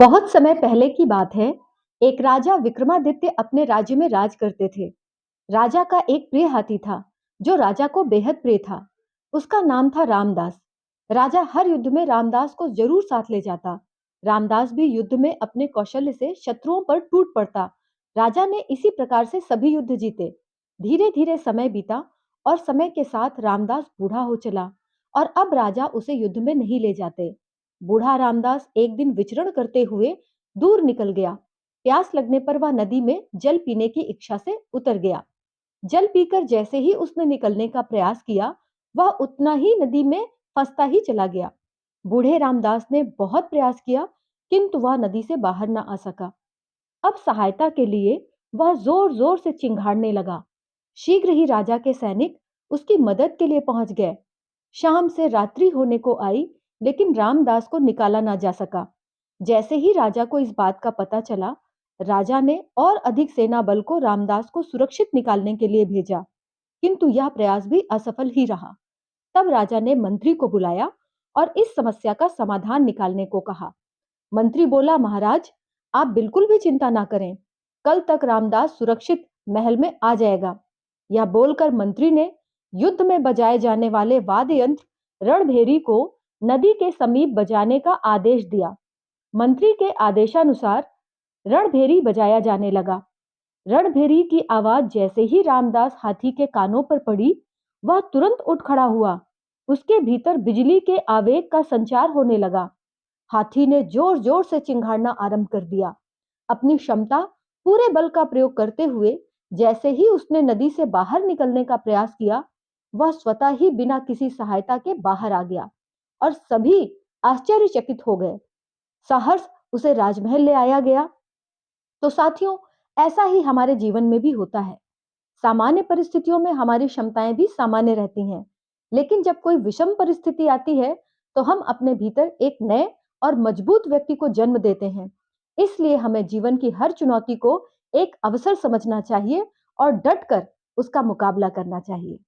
बहुत समय पहले की बात है। एक राजा विक्रमादित्य अपने राज्य में राज करते थे। राजा का एक प्रिय हाथी था जो राजा को बेहद प्रिय था। उसका नाम था रामदास। राजा हर युद्ध में रामदास को जरूर साथ ले जाता। रामदास भी युद्ध में अपने कौशल्य से शत्रुओं पर टूट पड़ता। राजा ने इसी प्रकार से सभी युद्ध जीते। धीरे धीरे समय बीता और समय के साथ रामदास बूढ़ा हो चला और अब राजा उसे युद्ध में नहीं ले जाते। बूढ़ा रामदास एक दिन विचरण करते हुए दूर निकल गया। प्यास लगने पर वह नदी में जल पीने की इच्छा से उतर गया। जल पीकर जैसे ही उसने निकलने का प्रयास किया, वह उतना ही नदी में फंसता ही चला गया। बूढ़े रामदास ने बहुत प्रयास किया, किंतु वह नदी से बाहर न आ सका। अब सहायता के लिए वह जोर जोर से चिंघाड़ने लगा। शीघ्र ही राजा के सैनिक उसकी मदद के लिए पहुंच गए। शाम से रात्रि होने को आई, लेकिन रामदास को निकाला ना जा सका। जैसे ही राजा को इस बात का पता चला, राजा ने और अधिक सेना बल को रामदास को सुरक्षित निकालने के लिए भेजा, किंतु यह प्रयास भी असफल ही रहा। तब राजा ने मंत्री को बुलाया और इस समस्या का समाधान निकालने को कहा। मंत्री बोला, महाराज, आप बिल्कुल भी चिंता ना करें। कल तक रामदास सुरक्षित महल में आ जाएगा। यह बोलकर मंत्री ने युद्ध में बजाए जाने वाले वाद्य यंत्र रणभेरी को नदी के समीप बजाने का आदेश दिया। मंत्री के आदेशानुसार रणभेरी बजाया जाने लगा। रणभेरी की आवाज जैसे ही रामदास हाथी के कानों पर पड़ी, वह तुरंत उठ खड़ा हुआ। उसके भीतर बिजली के आवेग का संचार होने लगा। हाथी ने जोर जोर से चिंघाड़ना आरंभ कर दिया। अपनी क्षमता पूरे बल का प्रयोग करते हुए जैसे ही उसने नदी से बाहर निकलने का प्रयास किया, वह स्वतः ही बिना किसी सहायता के बाहर आ गया और सभी आश्चर्यचकित हो गए। सहर्ष उसे राजमहल ले आया गया। तो साथियों, ऐसा ही हमारे जीवन में भी होता है। सामान्य परिस्थितियों में हमारी क्षमताएं भी सामान्य रहती हैं, लेकिन जब कोई विषम परिस्थिति आती है, तो हम अपने भीतर एक नए और मजबूत व्यक्ति को जन्म देते हैं। इसलिए हमें जीवन की हर चुनौती को एक अवसर समझना चाहिए और डटकर उसका मुकाबला करना चाहिए।